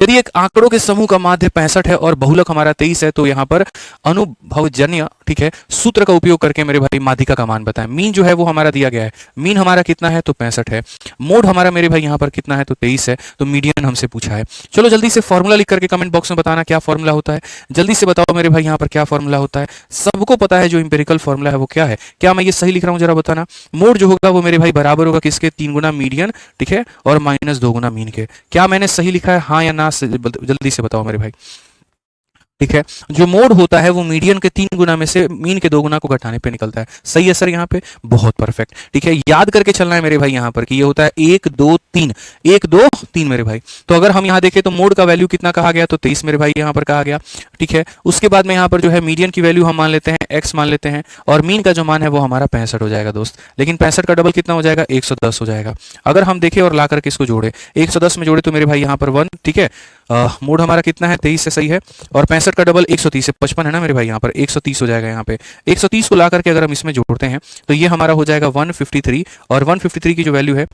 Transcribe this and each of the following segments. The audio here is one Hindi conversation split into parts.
यदि एक आंकड़ों के समूह का माध्य 65 है और बहुलक हमारा 23 है, तो यहाँ पर अनुभवजन्य, ठीक है, सूत्र का उपयोग करके मेरे भाई माध्यिका का मान बताएं। मीन जो है वो हमारा दिया गया है, मीन हमारा कितना है तो 65 है, मोड हमारा मेरे भाई यहाँ पर कितना है तो 23 है, तो मीडियन हमसे पूछा है। चलो जल्दी से फॉर्मूला लिख करके कमेंट बॉक्स में बताना क्या फॉर्मूला होता है, जल्दी से बताओ मेरे भाई यहाँ पर क्या फॉर्मूला होता है। सबको पता है जो इंपेरिकल फॉर्मूला है वो क्या है, क्या मैं ये सही लिख रहा हूँ जरा बताना। मोड जो होगा वो मेरे भाई बराबर होगा किसके, 3 गुना मीडियन, ठीक है, और -2 गुना मीन के। क्या मैंने सही लिखा है, हाँ या ना, जल्दी से बताओ मेरे भाई। ठीक है, जो मोड होता है वो मीडियन के 3 गुना में से मीन के 2 गुना को घटाने पे निकलता है। सही है सर यहाँ पे, बहुत परफेक्ट। ठीक है, याद करके चलना है मेरे भाई यहाँ पर कि ये होता है 1 2 3, 1 2 3 मेरे भाई। तो अगर हम यहाँ देखें तो मोड का वैल्यू कितना कहा गया, तो 23 मेरे भाई यहाँ पर कहा गया। ठीक है, उसके बाद में यहाँ पर जो है मीडियन की वैल्यू हम मान लेते हैं x मान लेते हैं, और मीन का जो मान है वो हमारा 65 हो जाएगा दोस्त। लेकिन 65 का डबल कितना हो जाएगा, 110 हो जाएगा। अगर हम देखें और ला करके इसको जोड़े, 110 में जोड़े तो मेरे भाई यहाँ पर 1, ठीक है, मोड हमारा कितना है 23 से, सही है, और 65 का डबल 130 से 55 है ना मेरे भाई, यहाँ पर 130 हो जाएगा। यहाँ पे 130 को ला करके अगर हम इसमें जोड़ते हैं तो ये हमारा हो जाएगा 153, और 153 की जो वैल्यू है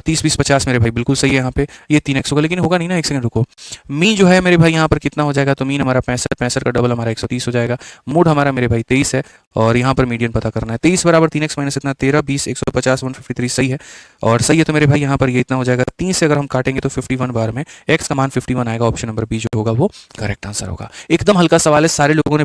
30 20 50 मेरे भाई बिल्कुल सही है। यहाँ पे ये 3x होगा, लेकिन होगा नहीं ना, एक सेकंड रुको। मीन जो है मेरे भाई यहाँ पर कितना हो जाएगा, तो मीन हमारा 65, 65 का डबल हमारा 130 हो जाएगा। मोड हमारा मेरे भाई 23 है, और यहाँ पर मीडियन पता करना है। 23 बराबर 3x माइनस इतना 13 20 150 153 सही है, और सही है। तो मेरे भाई यहाँ पर ये इतना हो जाएगा, 3 से अगर हम काटेंगे तो 51 बार में x का मान 51 आएगा। ऑप्शन नंबर बी जो होगा वो करेक्ट आंसर होगा। एकदम हल्का सवाल है, सारे लोगों ने